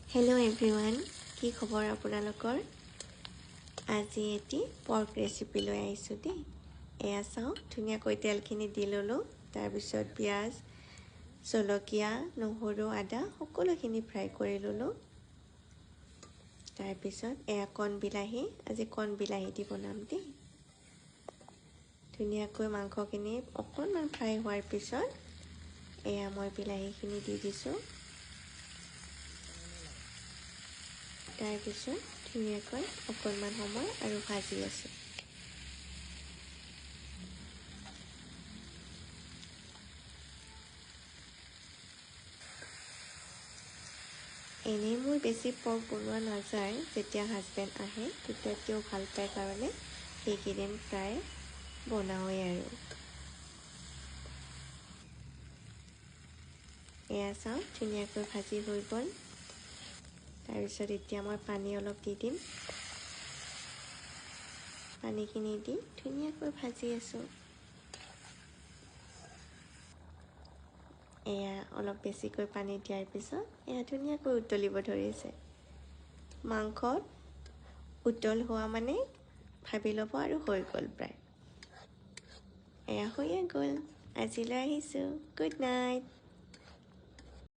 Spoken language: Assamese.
হেল্ল' এভৰিৱান, কি খবৰ আপোনালোকৰ? আজি এটি পৰ্ক ৰেচিপি লৈ আহিছোঁ দেই। এয়া চাওক, ধুনীয়াকৈ তেলখিনি দি ল'লোঁ। তাৰপিছত পিঁয়াজ, জলকীয়া, নহৰু, আদা সকলোখিনি ফ্ৰাই কৰি ল'লোঁ। তাৰপিছত এয়া কণ বিলাহী, আজি কণ বিলাহী দি বনাম দেই। ধুনীয়াকৈ মাংসখিনি অকণমান ফ্ৰাই হোৱাৰ পিছত এয়া মই বিলাহীখিনি দি দিছোঁ। তাৰপিছত ধুনীয়াকৈ অকণমান সময় আৰু ভাজি আছোঁ। এনেই মোৰ বেছি পৰ্ক বনোৱা নাযায়। যেতিয়া হাজবেণ্ড আহে তেতিয়া তেওঁ ভাল পায় কাৰণে সেইকেইদিন প্ৰায় বনাওঁৱেই আৰু। এয়া চাওক, ধুনীয়াকৈ ভাজি হৈ গ'ল। তাৰপিছত এতিয়া মই পানী অলপ দি দিম। পানীখিনি দি ধুনীয়াকৈ ভাজি আছোঁ। এয়া অলপ বেছিকৈ পানী দিয়াৰ পিছত এয়া ধুনীয়াকৈ উতলিব ধৰিছে। মাংসত উতল হোৱা মানে ভাবি ল'ব আৰু হৈ গ'ল প্ৰায়। এয়া হৈয়ে গ'ল। আজিলৈ আহিছোঁ। Good night.